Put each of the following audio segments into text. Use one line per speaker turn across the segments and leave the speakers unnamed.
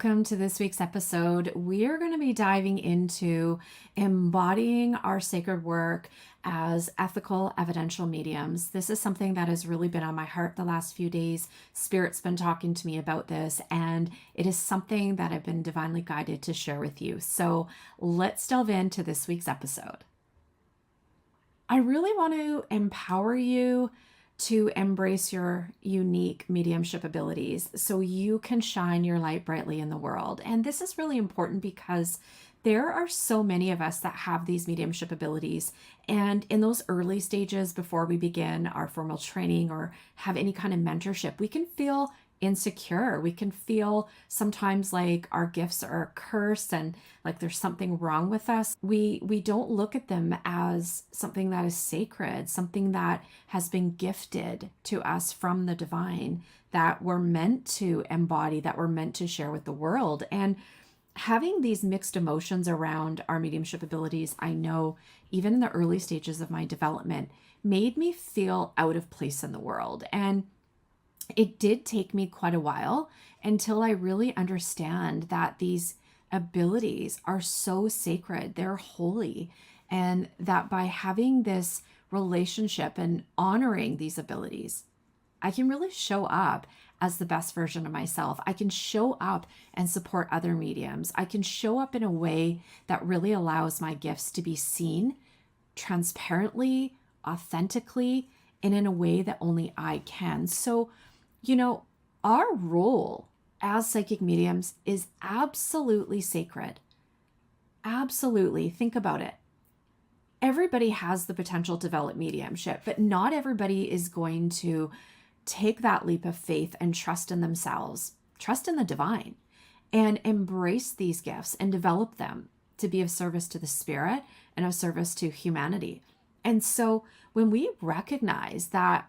welcome to this week's episode. We are going to be diving into embodying our sacred work as ethical evidential mediums. This is something that has really been on my heart the last few days. Spirit's been talking to me about this, and it is something that I've been divinely guided to share with you. So let's delve into this week's episode. I really want to empower you to embrace your unique mediumship abilities so you can shine your light brightly in the world. And this is really important because there are so many of us that have these mediumship abilities. And in those early stages, before we begin our formal training or have any kind of mentorship, we can feel insecure. We can feel sometimes like our gifts are a curse and like there's something wrong with us. We don't look at them as something that is sacred, something that has been gifted to us from the divine, that we're meant to embody, that we're meant to share with the world. And having these mixed emotions around our mediumship abilities, I know even in the early stages of my development, made me feel out of place in the world. And it did take me quite a while until I really understand that these abilities are so sacred, they're holy, and that by having this relationship and honoring these abilities, I can really show up as the best version of myself. I can show up and support other mediums. I can show up in a way that really allows my gifts to be seen transparently, authentically, and in a way that only I can. So, our role as psychic mediums is absolutely sacred. Absolutely. Think about it. Everybody has the potential to develop mediumship, but not everybody is going to take that leap of faith and trust in themselves, trust in the divine, and embrace these gifts and develop them to be of service to the spirit and of service to humanity. And so when we recognize that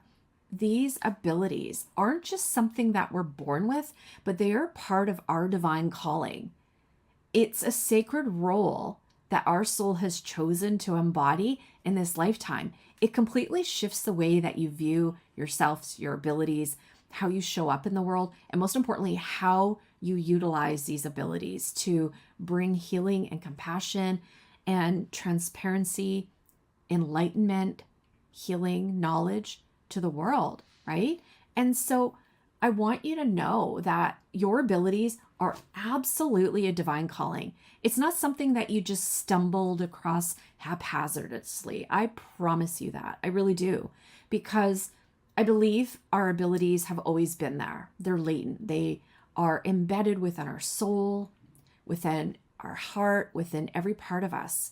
these abilities aren't just something that we're born with, but they are part of our divine calling. It's a sacred role that our soul has chosen to embody in this lifetime. It completely shifts the way that you view yourself, your abilities, how you show up in the world, and most importantly, how you utilize these abilities to bring healing and compassion and transparency, enlightenment, healing, knowledge to the world, right? And so I want you to know that your abilities are absolutely a divine calling. It's not something that you just stumbled across haphazardly. I promise you that. I really do. Because I believe our abilities have always been there. They're latent. They are embedded within our soul, within our heart, within every part of us.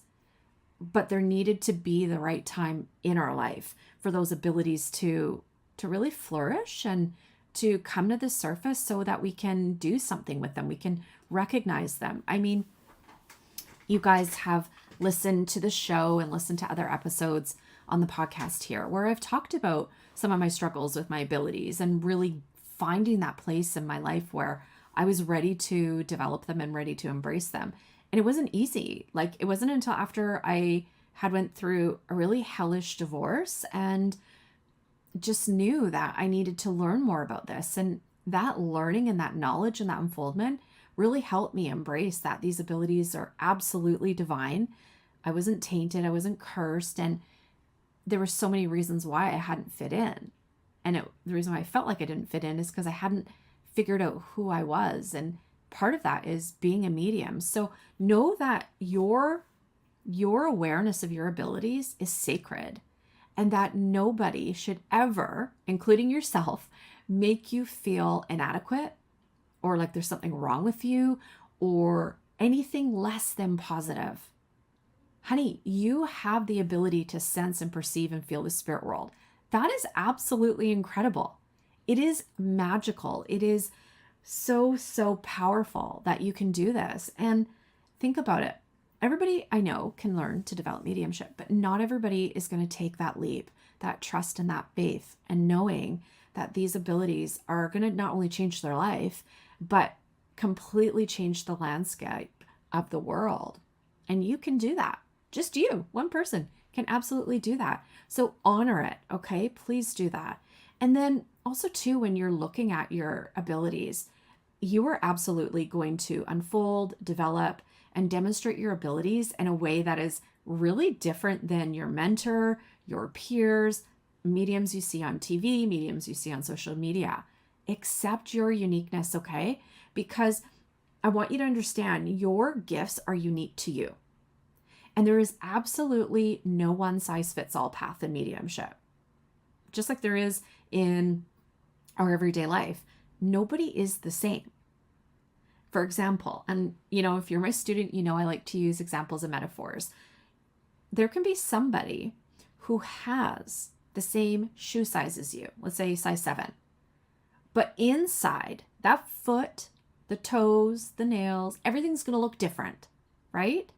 But there needed to be the right time in our life for those abilities to really flourish and to come to the surface so that we can do something with them. We can recognize them. I mean, you guys have listened to the show and listened to other episodes on the podcast here where I've talked about some of my struggles with my abilities and really finding that place in my life where I was ready to develop them and ready to embrace them. And it wasn't easy. Like, it wasn't until after I had went through a really hellish divorce and just knew that I needed to learn more about this. And that learning and that knowledge and that unfoldment really helped me embrace that these abilities are absolutely divine. I wasn't tainted. I wasn't cursed. And there were so many reasons why I hadn't fit in. And the reason why I felt like I didn't fit in is because I hadn't figured out who I was. And part of that is being a medium. So know that your awareness of your abilities is sacred, and that nobody should ever, including yourself, make you feel inadequate or like there's something wrong with you or anything less than positive. Honey, you have the ability to sense and perceive and feel the spirit world. That is absolutely incredible. It is magical. It is so, so powerful that you can do this. And think about it. Everybody I know can learn to develop mediumship, but not everybody is going to take that leap, that trust and that faith, and knowing that these abilities are going to not only change their life, but completely change the landscape of the world. And you can do that. Just you, one person, can absolutely do that. So honor it, okay? Please do that. And then also too, when you're looking at your abilities, you are absolutely going to unfold, develop, and demonstrate your abilities in a way that is really different than your mentor, your peers, mediums you see on TV, mediums you see on social media. Accept your uniqueness, okay? Because I want you to understand your gifts are unique to you. And there is absolutely no one size fits all path in mediumship. Just like there is in our everyday life, nobody is the same. For example, and if you're my student, I like to use examples and metaphors. There can be somebody who has the same shoe size as you, let's say size 7, but inside that foot, the toes, the nails, everything's going to look different, right?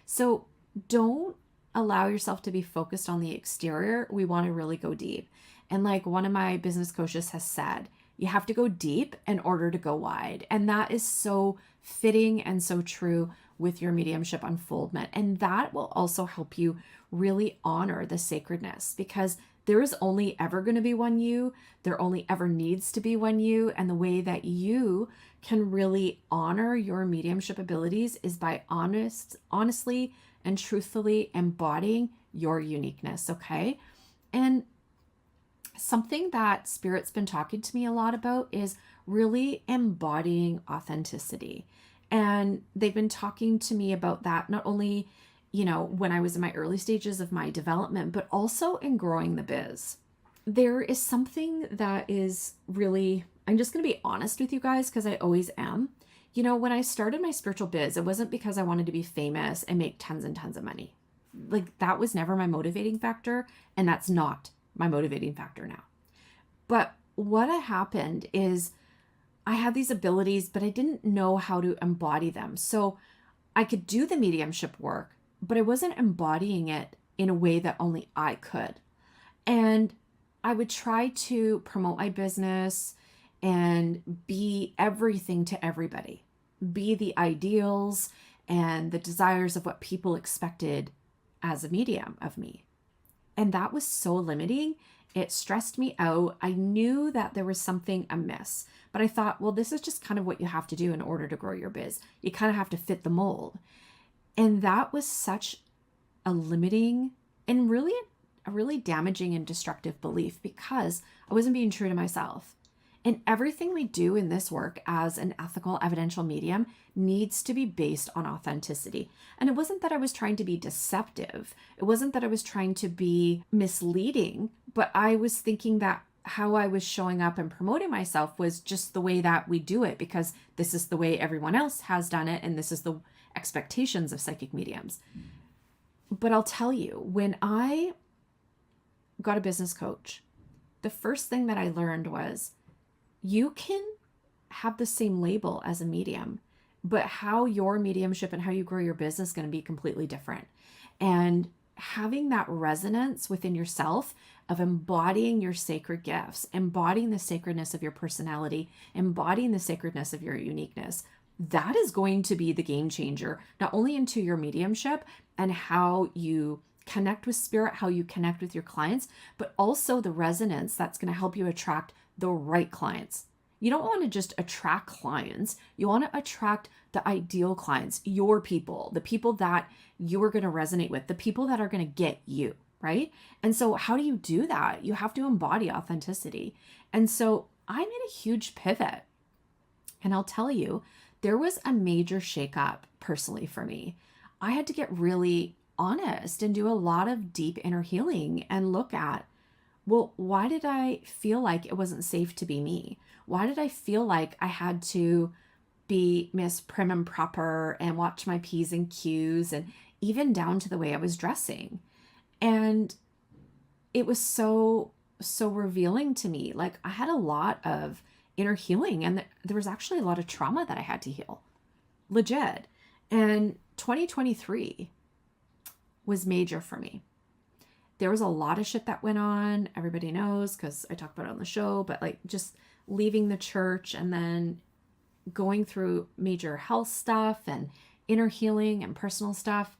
So don't allow yourself to be focused on the exterior. We want to really go deep. And like one of my business coaches has said, you have to go deep in order to go wide. And that is so fitting and so true with your mediumship unfoldment. And that will also help you really honor the sacredness, because there is only ever going to be one you. There only ever needs to be one you. And the way that you can really honor your mediumship abilities is by honestly and truthfully embodying your uniqueness, okay? And something that Spirit's been talking to me a lot about is really embodying authenticity. And they've been talking to me about that not only, when I was in my early stages of my development, but also in growing the biz. There is something that is really, I'm just going to be honest with you guys because I always am. When I started my spiritual biz, it wasn't because I wanted to be famous and make tons and tons of money. Like that was never my motivating factor, and that's not my motivating factor now. But what had happened is I had these abilities, but I didn't know how to embody them. So I could do the mediumship work, but I wasn't embodying it in a way that only I could. And I would try to promote my business and be everything to everybody, be the ideals and the desires of what people expected as a medium of me. And that was so limiting. It stressed me out. I knew that there was something amiss, but I thought, well, this is just kind of what you have to do in order to grow your biz. You kind of have to fit the mold. And that was such a limiting and really a really damaging and destructive belief, because I wasn't being true to myself. And everything we do in this work as an ethical evidential medium needs to be based on authenticity. And it wasn't that I was trying to be deceptive. It wasn't that I was trying to be misleading, but I was thinking that how I was showing up and promoting myself was just the way that we do it, because this is the way everyone else has done it, and this is the expectations of psychic mediums. But I'll tell you, when I got a business coach, the first thing that I learned was you can have the same label as a medium, but how your mediumship and how you grow your business is going to be completely different. And having that resonance within yourself of embodying your sacred gifts, embodying the sacredness of your personality, embodying the sacredness of your uniqueness, that is going to be the game changer, not only into your mediumship and how you connect with spirit, how you connect with your clients, but also the resonance that's going to help you attract the right clients. You don't want to just attract clients. You want to attract the ideal clients, your people, the people that you are going to resonate with, the people that are going to get you, right? And so how do you do that? You have to embody authenticity. And so I made a huge pivot. And I'll tell you, there was a major shakeup personally for me. I had to get really honest and do a lot of deep inner healing and look at, well, why did I feel like it wasn't safe to be me? Why did I feel like I had to be Miss Prim and Proper and watch my P's and Q's, and even down to the way I was dressing? And it was so revealing to me. Like I had a lot of inner healing, and there was actually a lot of trauma that I had to heal. Legit. And 2023 was major for me. There was a lot of shit that went on. Everybody knows because I talk about it on the show, but like just leaving the church and then going through major health stuff and inner healing and personal stuff.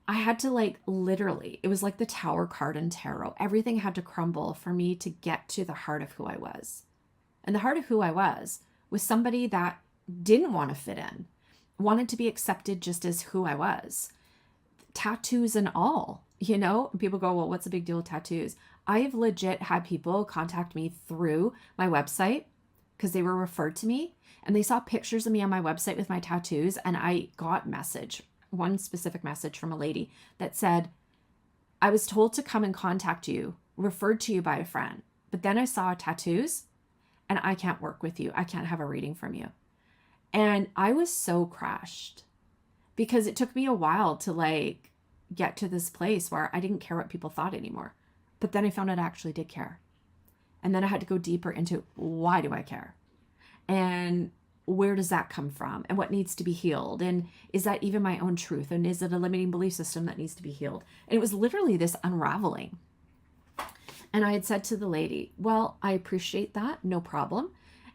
I had to literally, it was like the Tower card in tarot. Everything had to crumble for me to get to the heart of who I was. And the heart of who I was with somebody that didn't want to fit in, wanted to be accepted just as who I was, tattoos and all, you know? People go, well, what's the big deal with tattoos? I have legit had people contact me through my website because they were referred to me and they saw pictures of me on my website with my tattoos. And I got one specific message from a lady that said, I was told to come and contact you, referred to you by a friend, but then I saw tattoos and I can't work with you. I can't have a reading from you. And I was so crushed because it took me a while to like get to this place where I didn't care what people thought anymore. But then I found out I actually did care. And then I had to go deeper into why do I care? And where does that come from? And what needs to be healed? And is that even my own truth? And is it a limiting belief system that needs to be healed? And it was literally this unraveling. And I had said to the lady, well, I appreciate that, no problem.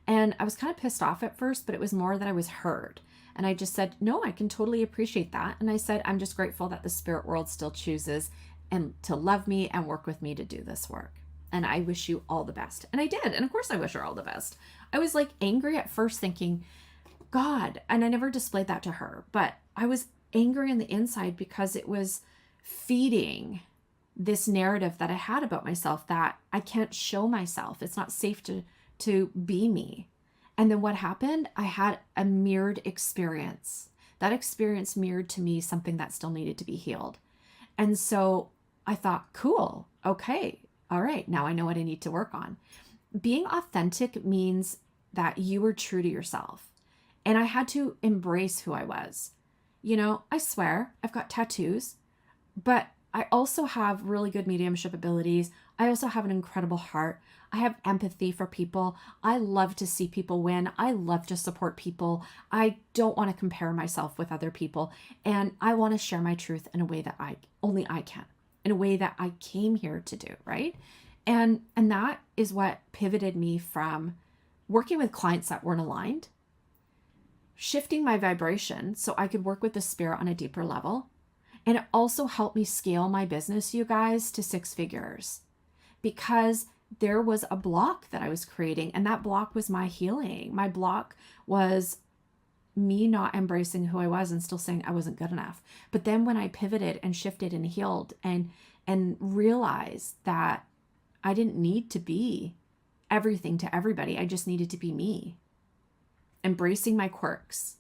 And I was kind of pissed off at first, but it was more that I was heard. And I just said, no, I can totally appreciate that. And I said, I'm just grateful that the spirit world still chooses and to love me and work with me to do this work. And I wish you all the best. And I did. And of course I wish her all the best. I was like angry at first thinking, God, and I never displayed that to her, but I was angry on the inside because it was feeding this narrative that I had about myself that I can't show myself. It's not safe to be me. And then what happened? I had a mirrored experience. That experience mirrored to me something that still needed to be healed. And so I thought, cool, okay, all right, now I know what I need to work on. Being authentic means that you were true to yourself. And I had to embrace who I was. You know, I swear I've got tattoos, but I also have really good mediumship abilities. I also have an incredible heart. I have empathy for people. I love to see people win. I love to support people. I don't want to compare myself with other people. And I want to share my truth in a way that only I can, in a way that I came here to do, right? And that is what pivoted me from working with clients that weren't aligned, shifting my vibration so I could work with the spirit on a deeper level. And it also helped me scale my business, you guys, to 6 figures because there was a block that I was creating, and that block was my healing. My block was me not embracing who I was and still saying I wasn't good enough. But then when I pivoted and shifted and healed and realized that I didn't need to be everything to everybody, I just needed to be me, embracing my quirks,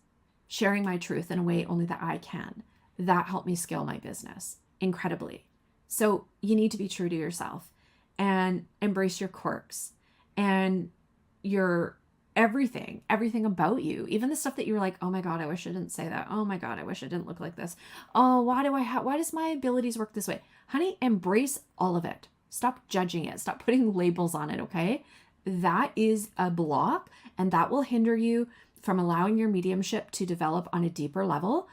sharing my truth in a way only that I can. That helped me scale my business incredibly. So you need to be true to yourself and embrace your quirks and your everything about you, even the stuff that you were like, oh my God, I wish I didn't say that. Oh my God, I wish I didn't look like this. Oh, why does my abilities work this way? Honey, embrace all of it. Stop judging it. Stop putting labels on it. Okay. That is a block, and that will hinder you from allowing your mediumship to develop on a deeper level.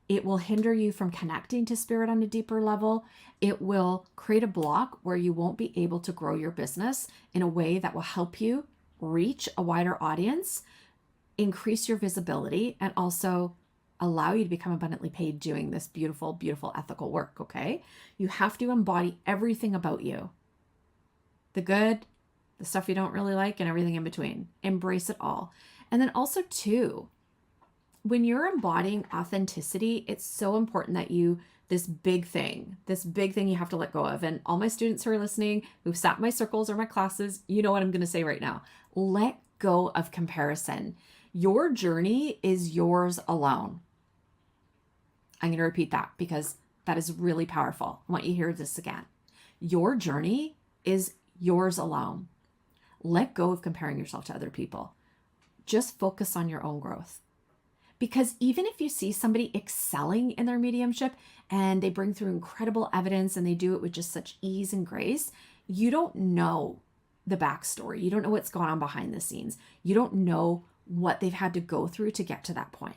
It will hinder you from connecting to spirit on a deeper level. It will create a block where you won't be able to grow your business in a way that will help you reach a wider audience, increase your visibility, and also allow you to become abundantly paid doing this beautiful, beautiful ethical work, okay? You have to embody everything about you. The good, the stuff you don't really like, and everything in between. Embrace it all. And then also too, when you're embodying authenticity, it's so important that this big thing you have to let go of. And all my students who are listening, who've sat in my circles or my classes, you know what I'm going to say right now. Let go of comparison. Your journey is yours alone. I'm going to repeat that because that is really powerful. I want you to hear this again. Your journey is yours alone. Let go of comparing yourself to other people. Just focus on your own growth. Because even if you see somebody excelling in their mediumship and they bring through incredible evidence and they do it with just such ease and grace, you don't know the backstory. You don't know what's going on behind the scenes. You don't know what they've had to go through to get to that point.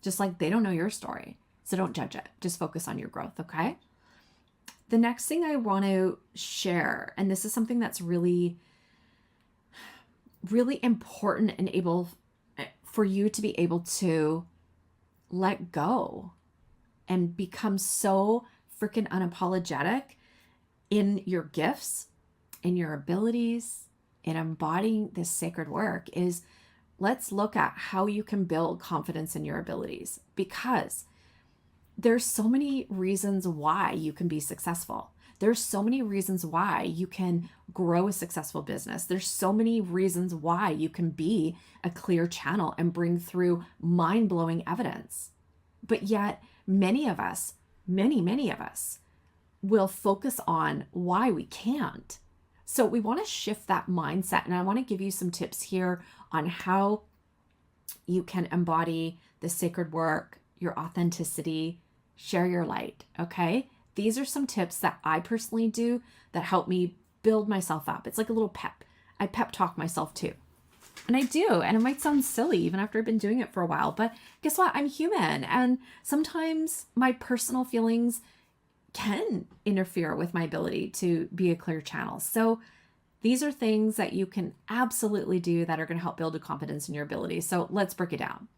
Just like they don't know your story. So don't judge it. Just focus on your growth, okay? The next thing I want to share, and this is something that's really, really important and able for you to be able to let go and become so freaking unapologetic in your gifts, in your abilities, in embodying this sacred work, is let's look at how you can build confidence in your abilities, because there's so many reasons why you can be successful. There's so many reasons why you can grow a successful business. There's so many reasons why you can be a clear channel and bring through mind-blowing evidence. But yet many of us, many of us will focus on why we can't. So we want to shift that mindset. And I want to give you some tips here on how you can embody the sacred work, your authenticity, share your light. Okay. These are some tips that I personally do that help me build myself up. It's like a little pep. I pep talk myself too. And I do. And it might sound silly even after I've been doing it for a while, but guess what? I'm human. And sometimes my personal feelings can interfere with my ability to be a clear channel. So these are things that you can absolutely do that are going to help build a confidence in your ability. So let's break it down.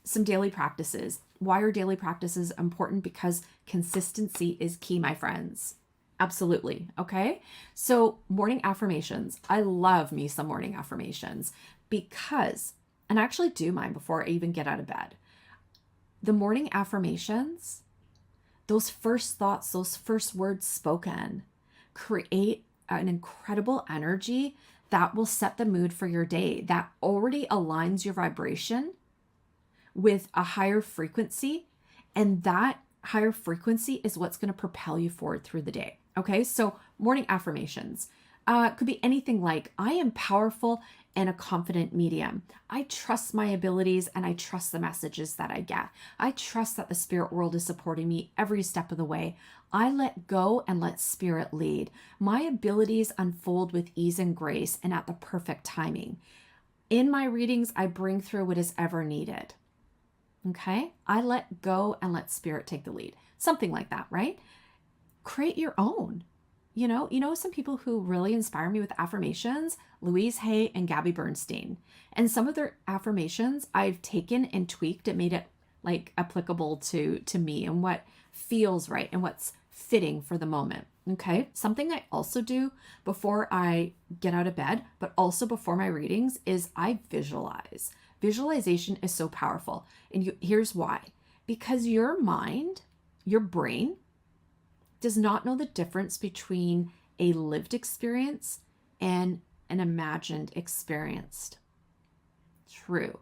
Some daily practices. Why are daily practices important? Because consistency is key, my friends. Absolutely. Okay. So morning affirmations. I love me some morning affirmations because, and I actually do mine before I even get out of bed. The morning affirmations, those first thoughts, those first words spoken, create an incredible energy that will set the mood for your day, that already aligns your vibration with a higher frequency. And that higher frequency is what's going to propel you forward through the day. Okay. So morning affirmations could be anything like, I am powerful and a confident medium. I trust my abilities and I trust the messages that I get. I trust that the spirit world is supporting me every step of the way. I let go and let spirit lead. My abilities unfold with ease and grace and at the perfect timing. In my readings, I bring through what is ever needed. Okay. I let go and let spirit take the lead. Something like that, right? Create your own. You know, some people who really inspire me with affirmations, Louise Hay and Gabby Bernstein. And some of their affirmations I've taken and tweaked and made it like applicable to me and what feels right and what's fitting for the moment. Okay. Something I also do before I get out of bed, but also before my readings, is I visualize. Visualization is so powerful. And here's why. Because your mind, your brain, does not know the difference between a lived experience and an imagined experience. True.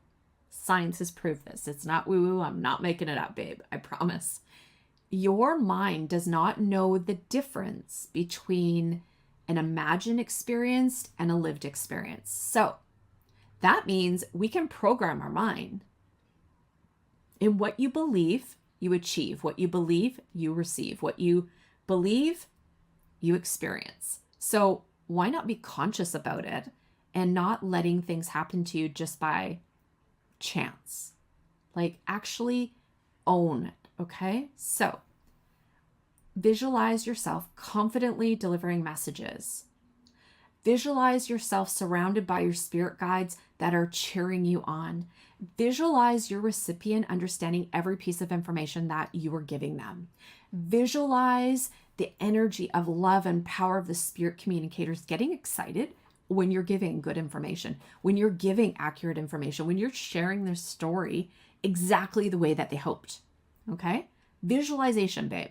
Science has proved this. It's not woo-woo. I'm not making it up, babe. I promise. Your mind does not know the difference between an imagined experience and a lived experience. So that means we can program our mind. In what you believe, you achieve. What you believe, you receive. What you believe, you experience. So why not be conscious about it and not letting things happen to you just by chance? Like actually own it. Okay. So visualize yourself confidently delivering messages. Visualize yourself surrounded by your spirit guides that are cheering you on. Visualize your recipient understanding every piece of information that you are giving them. Visualize the energy of love and power of the spirit communicators getting excited when you're giving good information, when you're giving accurate information, when you're sharing their story exactly the way that they hoped. Okay? Visualization, babe.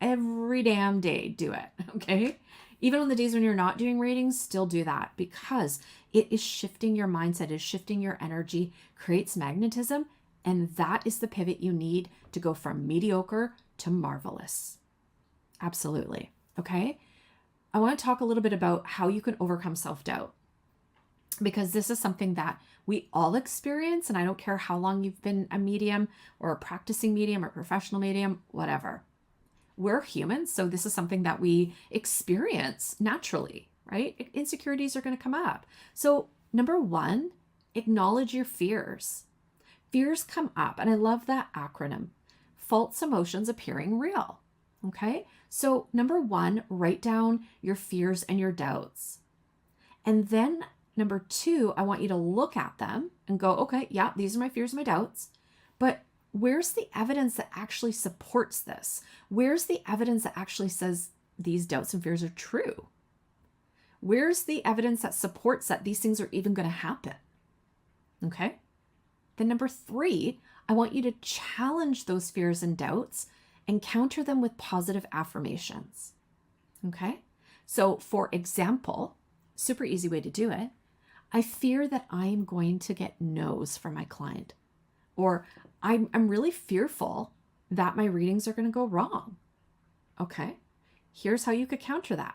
Every damn day, do it. Okay? Even on the days when you're not doing readings, still do that, because it is shifting your mindset, is shifting your energy, creates magnetism, and that is the pivot you need to go from mediocre to marvelous. Absolutely. Okay. I want to talk a little bit about how you can overcome self-doubt, because this is something that we all experience. And I don't care how long you've been a medium or a practicing medium or professional medium, whatever. We're humans. So this is something that we experience naturally, right? Insecurities are going to come up. So number one, acknowledge your fears. Fears come up. And I love that acronym. False emotions appearing real. Okay. So number one, write down your fears and your doubts. And then number two, I want you to look at them and go, okay, yeah, these are my fears and my doubts, but where's the evidence that actually supports this? Where's the evidence that actually says these doubts and fears are true? Where's the evidence that supports that these things are even going to happen? Okay. Then number 3, I want you to challenge those fears and doubts and counter them with positive affirmations. Okay. So for example, super easy way to do it. I fear that I'm going to get no's from my client, or I'm really fearful that my readings are going to go wrong. Okay. Here's how you could counter that.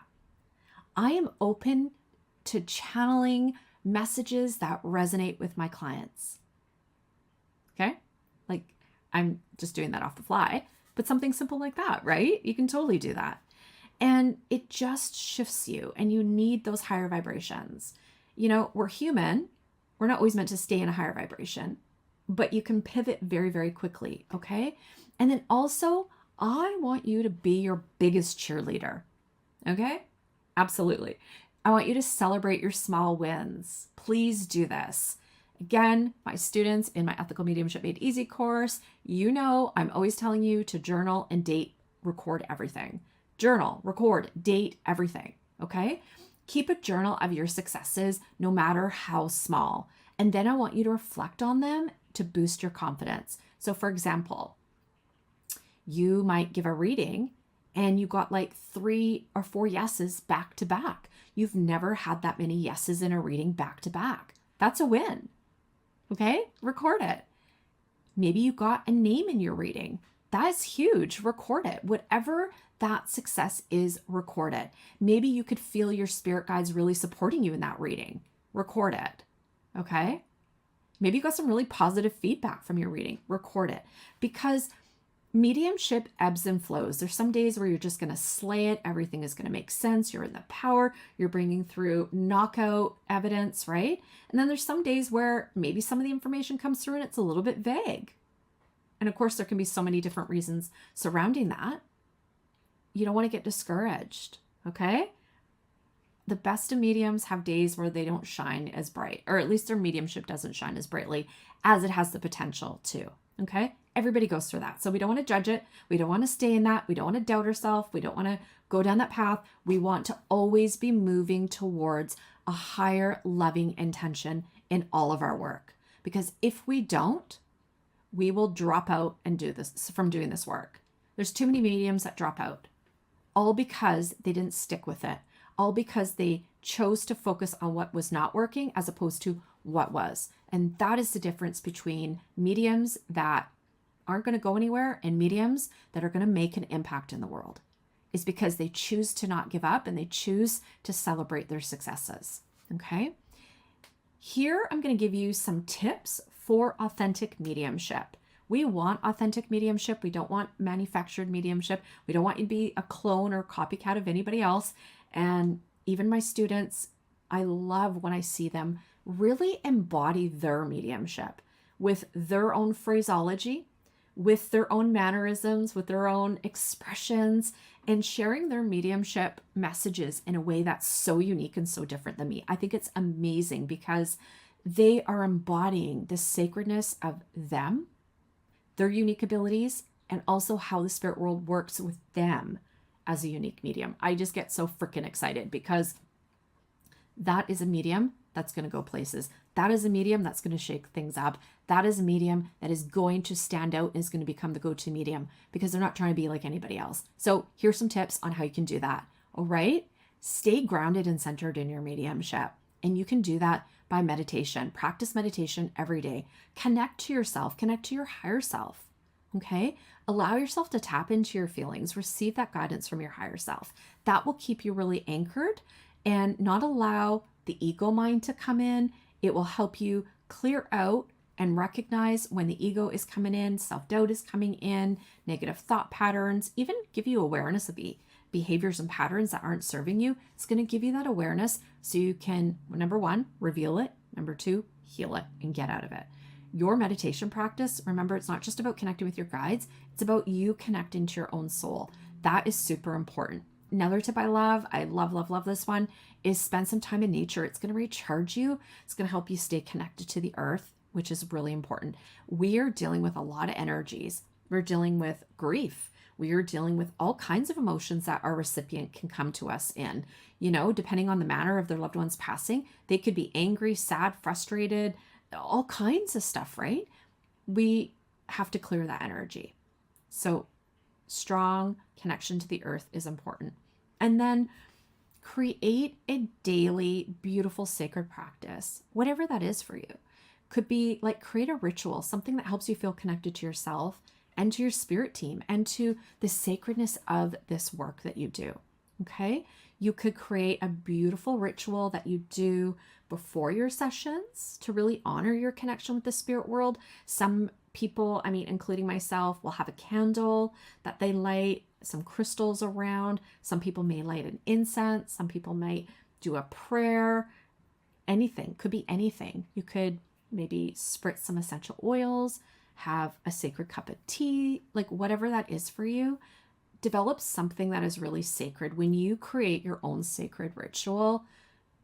I am open to channeling messages that resonate with my clients. Okay. Like I'm just doing that off the fly, but something simple like that, right? You can totally do that. And it just shifts you, and you need those higher vibrations. You know, we're human. We're not always meant to stay in a higher vibration, but you can pivot very, very quickly. Okay. And then also, I want you to be your biggest cheerleader. Okay. Absolutely. I want you to celebrate your small wins. Please do this. Again, my students in my Ethical Mediumship Made Easy course, you know, I'm always telling you to journal and date, record everything. Journal, record, date everything. Okay. Keep a journal of your successes, no matter how small. And then I want you to reflect on them to boost your confidence. So, for example, you might give a reading and you got like 3 or 4 yeses back to back. You've never had that many yeses in a reading back to back. That's a win. Okay, record it. Maybe you got a name in your reading. That is huge. Record it. Whatever that success is, record it. Maybe you could feel your spirit guides really supporting you in that reading. Record it. Okay. Maybe you got some really positive feedback from your reading. Record it. Because mediumship ebbs and flows. There's some days where you're just going to slay it. Everything is going to make sense. You're in the power. You're bringing through knockout evidence, right? And then there's some days where maybe some of the information comes through and it's a little bit vague. And of course, there can be so many different reasons surrounding that. You don't want to get discouraged, okay? The best of mediums have days where they don't shine as bright, or at least their mediumship doesn't shine as brightly as it has the potential to, okay? Everybody goes through that. So we don't want to judge it. We don't want to stay in that. We don't want to doubt ourselves. We don't want to go down that path. We want to always be moving towards a higher loving intention in all of our work. Because if we don't, we will drop out and do this from doing this work. There's too many mediums that drop out, all because they didn't stick with it, all because they chose to focus on what was not working as opposed to what was. And that is the difference between mediums that aren't going to go anywhere and mediums that are going to make an impact in the world, is because they choose to not give up and they choose to celebrate their successes. Okay. Here, I'm going to give you some tips for authentic mediumship. We want authentic mediumship. We don't want manufactured mediumship. We don't want you to be a clone or copycat of anybody else. And even my students, I love when I see them really embody their mediumship with their own phraseology, with their own mannerisms, with their own expressions, and sharing their mediumship messages in a way that's so unique and so different than me. I think it's amazing because they are embodying the sacredness of them, their unique abilities, and also how the spirit world works with them as a unique medium. I just get so freaking excited because that is a medium that's going to go places. That is a medium that's going to shake things up. That is a medium that is going to stand out and is going to become the go-to medium because they're not trying to be like anybody else. So here's some tips on how you can do that. All right. Stay grounded and centered in your mediumship. And you can do that by meditation. Practice meditation every day. Connect to yourself. Connect to your higher self. Okay. Allow yourself to tap into your feelings. Receive that guidance from your higher self. That will keep you really anchored and not allow the ego mind to come in. It will help you clear out and recognize when the ego is coming in, self-doubt is coming in, negative thought patterns, even give you awareness of the behaviors and patterns that aren't serving you. It's going to give you that awareness so you can, number 1, reveal it. Number 2, heal it and get out of it. Your meditation practice, remember, it's not just about connecting with your guides. It's about you connecting to your own soul. That is super important. Another tip I love this one, is spend some time in nature. It's going to recharge you. It's going to help you stay connected to the earth, which is really important. We are dealing with a lot of energies. We're dealing with grief. We are dealing with all kinds of emotions that our recipient can come to us in. You know, depending on the manner of their loved one's passing, they could be angry, sad, frustrated, all kinds of stuff, right? We have to clear that energy. So strong connection to the earth is important. And then create a daily, beautiful, sacred practice, whatever that is for you. Could be like create a ritual, something that helps you feel connected to yourself and to your spirit team and to the sacredness of this work that you do. Okay. You could create a beautiful ritual that you do before your sessions to really honor your connection with the spirit world. Some people, I mean, including myself, will have a candle that they light, some crystals around. Some people may light an incense. Some people might do a prayer. Anything, could be anything. You could maybe spritz some essential oils, have a sacred cup of tea, like whatever that is for you. Develop something that is really sacred. When you create your own sacred ritual,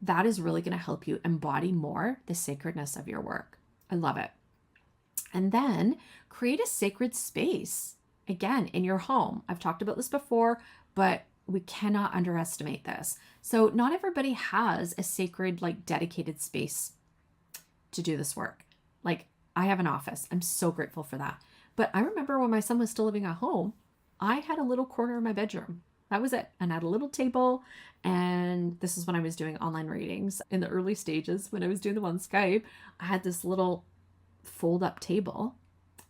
that is really going to help you embody more the sacredness of your work. I love it. And then create a sacred space, again, in your home. I've talked about this before, but we cannot underestimate this. So not everybody has a sacred, like dedicated space to do this work. Like I have an office. I'm so grateful for that. But I remember when my son was still living at home, I had a little corner in my bedroom. That was it. And I had a little table. And this is when I was doing online readings in the early stages. When I was doing them on Skype, I had this little fold up table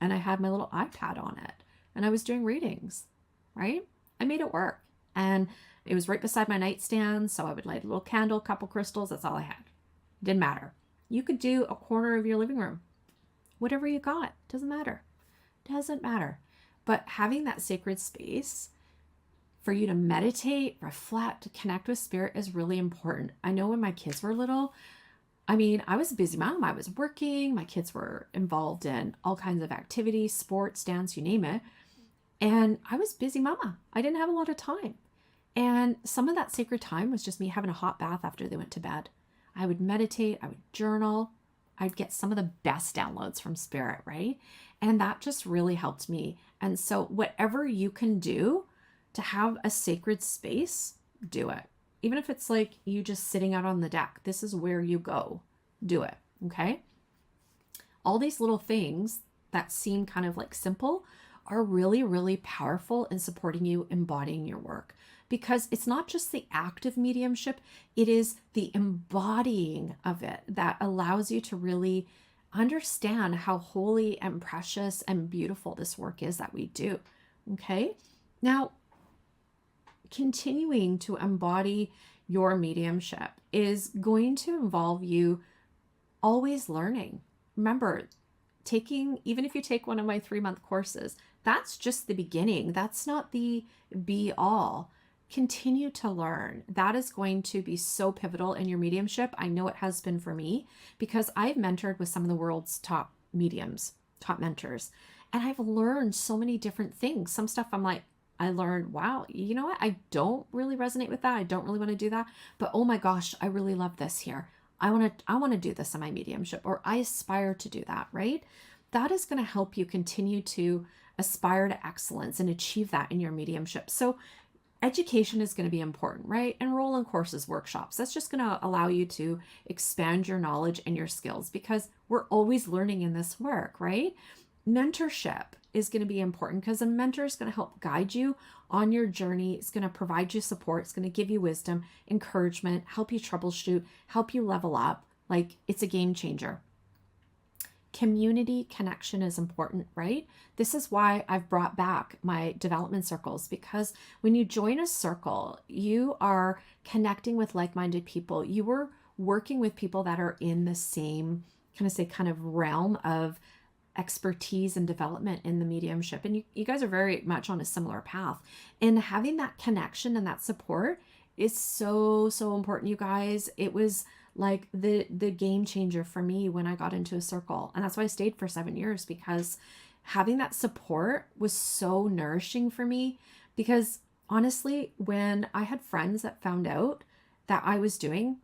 and I had my little iPad on it and I was doing readings, right? I made it work. And it was right beside my nightstand. So I would light a little candle, a couple crystals. That's all I had. Didn't matter. You could do a corner of your living room. Whatever you got. Doesn't matter. Doesn't matter. But having that sacred space for you to meditate, reflect, connect with spirit is really important. I know when my kids were little, I mean, I was a busy mom. I was working. My kids were involved in all kinds of activities, sports, dance, you name it. And I was busy mama. I didn't have a lot of time. And some of that sacred time was just me having a hot bath after they went to bed. I would meditate. I would journal. I'd get some of the best downloads from spirit, right? And that just really helped me. And so whatever you can do to have a sacred space, do it. Even if it's like you just sitting out on the deck, this is where you go. Do it. Okay. All these little things that seem kind of like simple are really, really powerful in supporting you embodying your work, because it's not just the act of mediumship, it is the embodying of it that allows you to really understand how holy and precious and beautiful this work is that we do. Okay. Now, continuing to embody your mediumship is going to involve you always learning. Remember, even if you take one of my 3-month courses, that's just the beginning. That's not the be all. Continue to learn. That is going to be so pivotal in your mediumship. I know it has been for me because I've mentored with some of the world's top mediums, top mentors, and I've learned so many different things. Some stuff I'm like, I learned, wow, you know what? I don't really resonate with that. I don't really want to do that. But oh my gosh, I really love this here. I want to do this in my mediumship, or I aspire to do that, right? That is going to help you continue to aspire to excellence and achieve that in your mediumship. So education is going to be important, right? Enroll in courses, workshops. That's just going to allow you to expand your knowledge and your skills, because we're always learning in this work, right? Mentorship is going to be important because a mentor is going to help guide you on your journey. It's going to provide you support. It's going to give you wisdom, encouragement, help you troubleshoot, help you level up. Like, it's a game changer. Community connection is important, right? This is why I've brought back my development circles, because when you join a circle, you are connecting with like-minded people. You are working with people that are in the same kind of realm of expertise and development in the mediumship. And you guys are very much on a similar path. And having that connection and that support is so, so important, you guys. It was like the game changer for me when I got into a circle. And that's why I stayed for 7 years, because having that support was so nourishing for me. Because honestly, when I had friends that found out that I was doing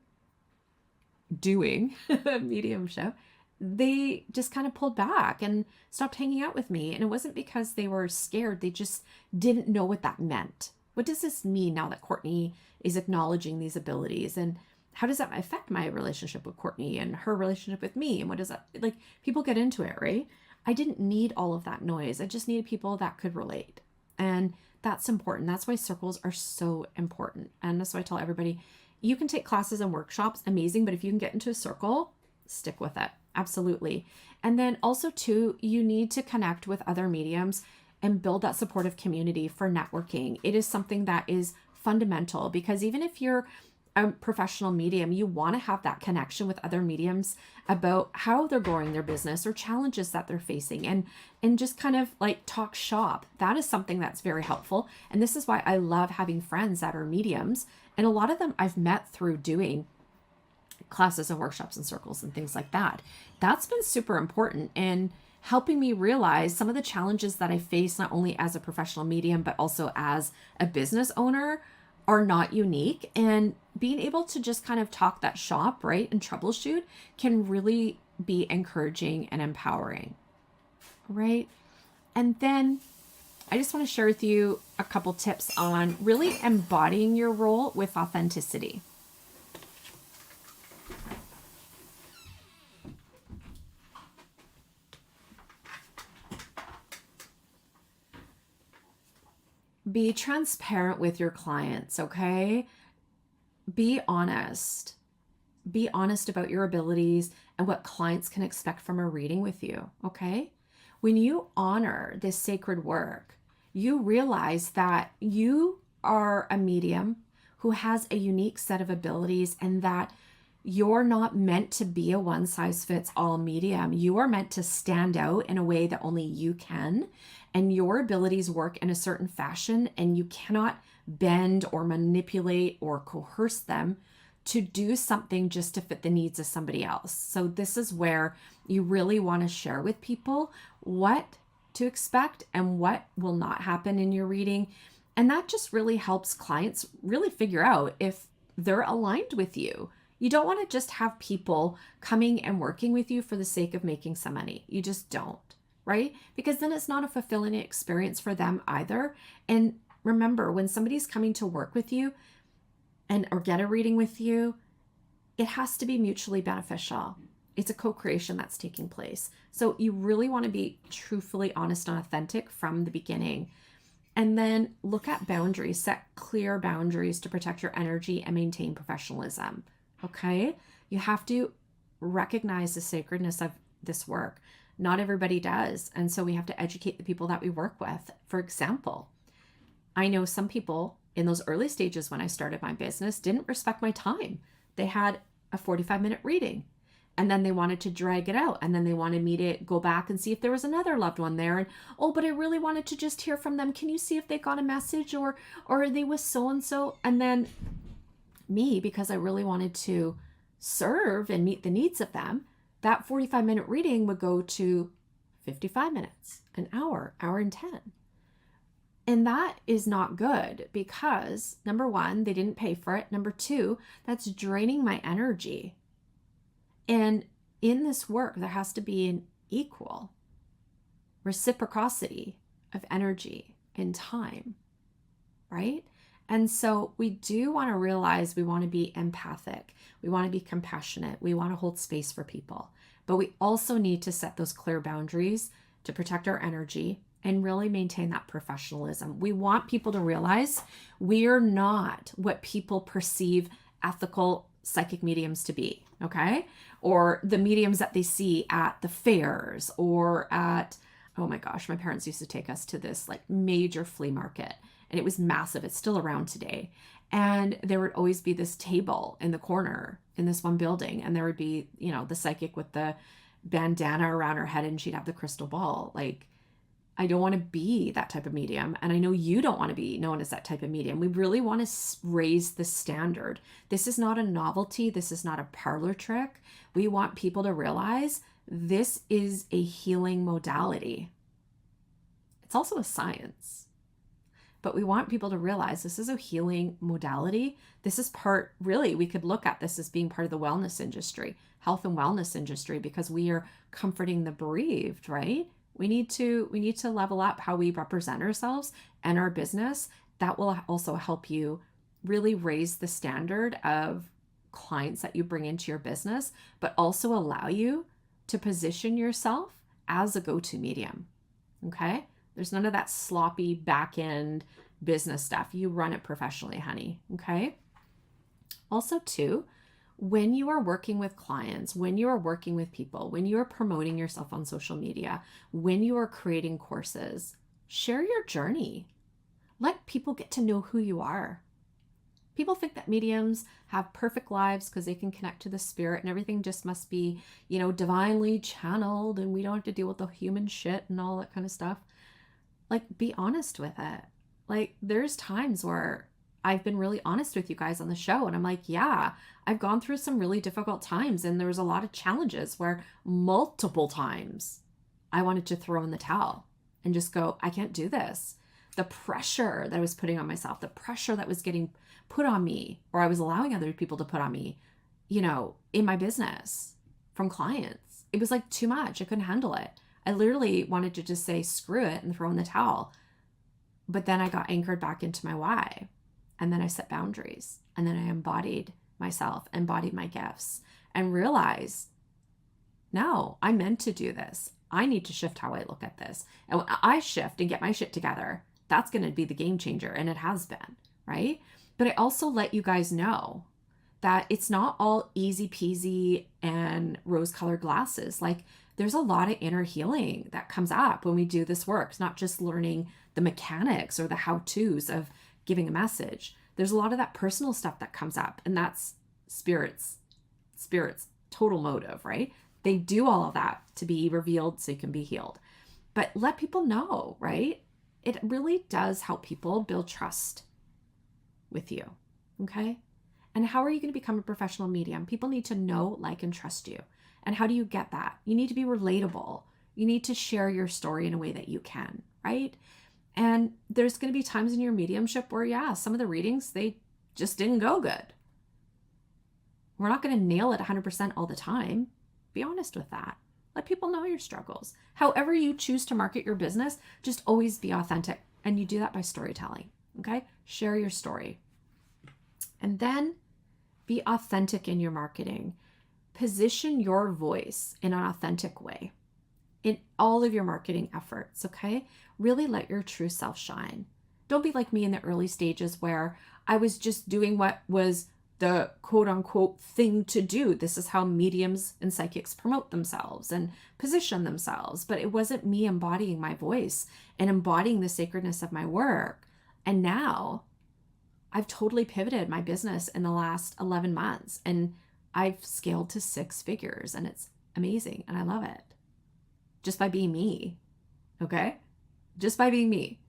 mediumship, they just kind of pulled back and stopped hanging out with me. And it wasn't because they were scared. They just didn't know what that meant. What does this mean now that Courtney is acknowledging these abilities? And how does that affect my relationship with Courtney and her relationship with me? And what does that, like, people get into it, right? I didn't need all of that noise. I just needed people that could relate. And that's important. That's why circles are so important. And that's why I tell everybody, you can take classes and workshops, amazing, but if you can get into a circle, stick with it. Absolutely. And then also too, you need to connect with other mediums and build that supportive community for networking. It is something that is fundamental, because even if you're a professional medium, you want to have that connection with other mediums about how they're growing their business or challenges that they're facing, and just kind of like talk shop. That is something that's very helpful. And this is why I love having friends that are mediums. And a lot of them I've met through doing classes and workshops and circles and things like that. That's been super important in helping me realize some of the challenges that I face, not only as a professional medium, but also as a business owner, are not unique. And being able to just kind of talk that shop, right, and troubleshoot can really be encouraging and empowering, right? And then I just want to share with you a couple tips on really embodying your role with authenticity. Be transparent with your clients, okay? Be honest. Be honest about your abilities and what clients can expect from a reading with you, okay? When you honor this sacred work, you realize that you are a medium who has a unique set of abilities, and that you're not meant to be a one-size-fits-all medium. You are meant to stand out in a way that only you can, and your abilities work in a certain fashion, and you cannot bend or manipulate or coerce them to do something just to fit the needs of somebody else. So this is where you really want to share with people what to expect and what will not happen in your reading. And that just really helps clients really figure out if they're aligned with you. You don't want to just have people coming and working with you for the sake of making some money. You just don't, right? Because then it's not a fulfilling experience for them either. And remember, when somebody's coming to work with you or get a reading with you, it has to be mutually beneficial. It's a co-creation that's taking place. So you really want to be truthfully honest and authentic from the beginning. And then look at boundaries, set clear boundaries to protect your energy and maintain professionalism. Okay? You have to recognize the sacredness of this work. Not everybody does. And so we have to educate the people that we work with. For example, I know some people in those early stages when I started my business didn't respect my time. They had a 45-minute reading, and then they wanted to drag it out, and then they wanted me to go back and see if there was another loved one there. And oh, but I really wanted to just hear from them. Can you see if they got a message, or are they with so and so? And then me, because I really wanted to serve and meet the needs of them, that 45-minute reading would go to 55 minutes, an hour, hour and 10. And that is not good, because number one, they didn't pay for it. Number two, that's draining my energy. And in this work, there has to be an equal reciprocity of energy and time, right? And so we do want to realize we want to be empathic. We want to be compassionate. We want to hold space for people. But we also need to set those clear boundaries to protect our energy and really maintain that professionalism. We want people to realize we're not what people perceive ethical psychic mediums to be, okay? Or the mediums that they see at the fairs or at, oh my gosh, my parents used to take us to this like major flea market, and it was massive. It's still around today. And there would always be this table in the corner in this one building, and there would be, you know, the psychic with the bandana around her head, and she'd have the crystal ball. Like, I don't want to be that type of medium. And I know you don't want to be known as that type of medium. We really want to raise the standard. This is not a novelty. This is not a parlor trick. We want people to realize this is a healing modality. It's also a science. But we want people to realize this is a healing modality. This is part, really, we could look at this as being part of the wellness industry, health and wellness industry, because we are comforting the bereaved, right? We need to level up how we represent ourselves and our business. That will also help you really raise the standard of clients that you bring into your business, but also allow you to position yourself as a go-to medium. Okay? There's none of that sloppy back end business stuff. You run it professionally, honey. Okay? Also, too, when you are working with clients, when you are working with people, when you are promoting yourself on social media, when you are creating courses, share your journey. Let people get to know who you are. People think that mediums have perfect lives because they can connect to the spirit and everything just must be, divinely channeled and we don't have to deal with the human shit and all that kind of stuff. Like, be honest with it. Like, there's times where I've been really honest with you guys on the show and I'm like, yeah, I've gone through some really difficult times and there was a lot of challenges where multiple times I wanted to throw in the towel and just go, I can't do this. The pressure that I was putting on myself, the pressure that was getting put on me, or I was allowing other people to put on me, in my business from clients. It was like too much. I couldn't handle it. I literally wanted to just say, screw it and throw in the towel. But then I got anchored back into my why. And then I set boundaries. And then I embodied myself, embodied my gifts, and realized, no, I'm meant to do this. I need to shift how I look at this. And when I shift and get my shit together, that's going to be the game changer. And it has been, right? But I also let you guys know that it's not all easy peasy and rose-colored glasses. Like, there's a lot of inner healing that comes up when we do this work. It's not just learning the mechanics or the how-tos of giving a message. There's a lot of that personal stuff that comes up, and that's spirit's total motive, right? They do all of that to be revealed so you can be healed. But let people know, right? It really does help people build trust with you, okay? And how are you going to become a professional medium? People need to know, like, and trust you. And how do you get that? You need to be relatable. You need to share your story in a way that you can, right? And there's going to be times in your mediumship where, yeah, some of the readings, they just didn't go good. We're not going to nail it 100% all the time. Be honest with that. Let people know your struggles. However you choose to market your business, just always be authentic. And you do that by storytelling, okay? Share your story. And then be authentic in your marketing. Position your voice in an authentic way in all of your marketing efforts, okay? Really let your true self shine. Don't be like me in the early stages where I was just doing what was the quote unquote thing to do. This is how mediums and psychics promote themselves and position themselves. But it wasn't me embodying my voice and embodying the sacredness of my work. And now I've totally pivoted my business in the last 11 months and I've scaled to 6 figures and it's amazing and I love it. Just by being me, okay? Just by being me.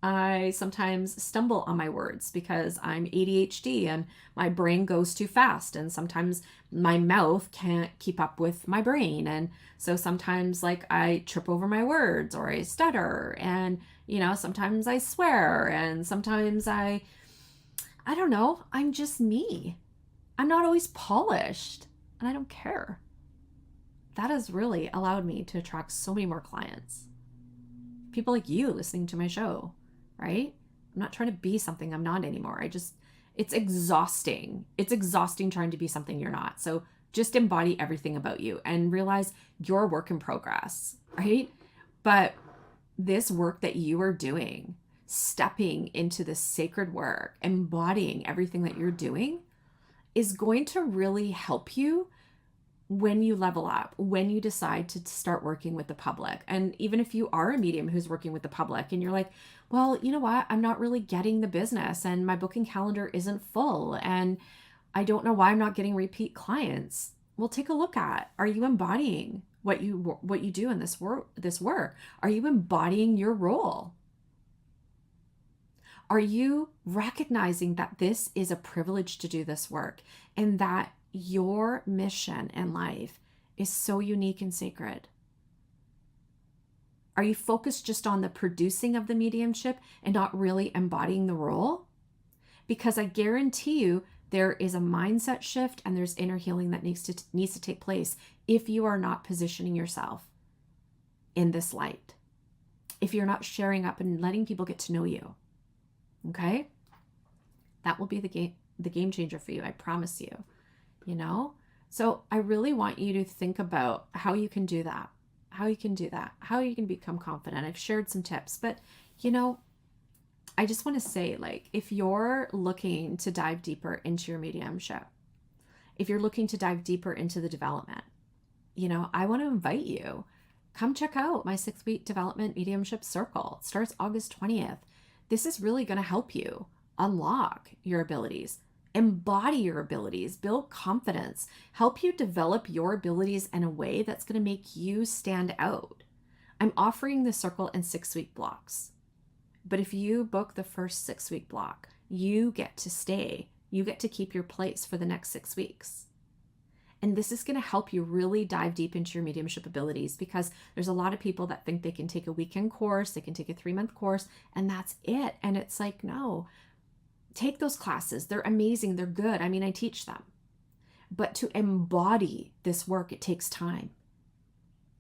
I sometimes stumble on my words because I'm ADHD and my brain goes too fast and sometimes my mouth can't keep up with my brain. And so sometimes I trip over my words or I stutter and, sometimes I swear and sometimes I don't know, I'm just me. I'm not always polished and I don't care. That has really allowed me to attract so many more clients. People like you listening to my show, right? I'm not trying to be something I'm not anymore. It's exhausting. It's exhausting trying to be something you're not. So just embody everything about you and realize you're a work in progress, right? But this work that you are doing, stepping into this sacred work, embodying everything that you're doing is going to really help you when you level up, when you decide to start working with the public. And even if you are a medium who's working with the public and you're like, well, you know what? I'm not really getting the business and my booking calendar isn't full and I don't know why I'm not getting repeat clients. Well, take a look at, are you embodying what you do in this work? Are you embodying your role? Are you recognizing that this is a privilege to do this work and that your mission in life is so unique and sacred? Are you focused just on the producing of the mediumship and not really embodying the role? Because I guarantee you there is a mindset shift and there's inner healing that needs to take place if you are not positioning yourself in this light. If you're not sharing up and letting people get to know you. Okay? That will be the the game changer for you. I promise you, you know? So I really want you to think about how you can do that, how you can do that, how you can become confident. I've shared some tips, but you know, I just want to say, like, if you're looking to dive deeper into your mediumship, if you're looking to dive deeper into the development, you know, I want to invite you. Come check out my 6-week development mediumship circle. It starts August 20th. This is really going to help you unlock your abilities, embody your abilities, build confidence, help you develop your abilities in a way that's going to make you stand out. I'm offering the circle in 6-week blocks. But if you book the first 6-week block, you get to stay. You get to keep your place for the next 6 weeks. And this is going to help you really dive deep into your mediumship abilities, because there's a lot of people that think they can take a weekend course, they can take a 3-month course, and that's it. And it's like, no, take those classes. They're amazing. They're good. I mean, I teach them. But to embody this work, it takes time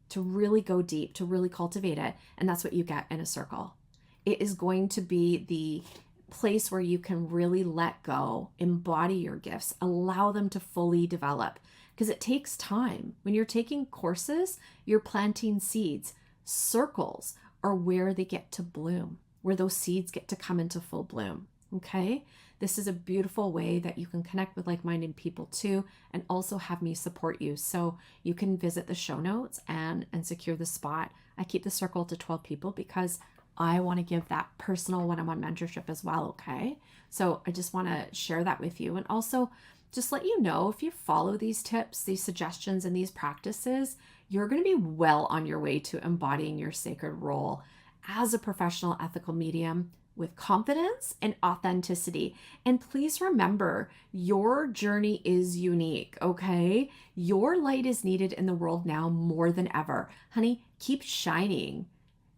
to really go deep, to really cultivate it. And that's what you get in a circle. It is going to be the place where you can really let go, embody your gifts, allow them to fully develop, because it takes time. When you're taking courses, you're planting seeds. Circles are where they get to bloom, where those seeds get to come into full bloom. Okay? This is a beautiful way that you can connect with like-minded people too, and also have me support you. So you can visit the show notes and secure the spot. I keep the circle to 12 people because I want to give that personal one-on-one mentorship as well, okay? So I just want to share that with you. And also just let you know, if you follow these tips, these suggestions, and these practices, you're going to be well on your way to embodying your sacred role as a professional ethical medium with confidence and authenticity. And please remember, your journey is unique, okay? Your light is needed in the world now more than ever. Honey, keep shining.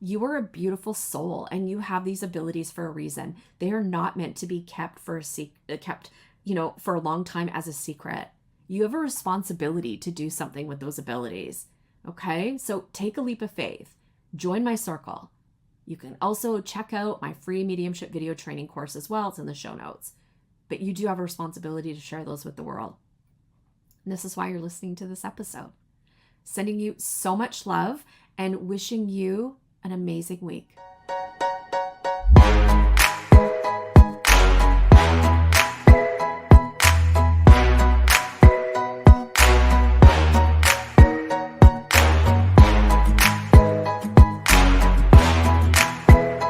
You are a beautiful soul, and you have these abilities for a reason. They are not meant to be kept for a long time as a secret. You have a responsibility to do something with those abilities. Okay? So take a leap of faith. Join my circle. You can also check out my free mediumship video training course as well. It's in the show notes. But you do have a responsibility to share those with the world. And this is why you're listening to this episode. Sending you so much love and wishing you an amazing week.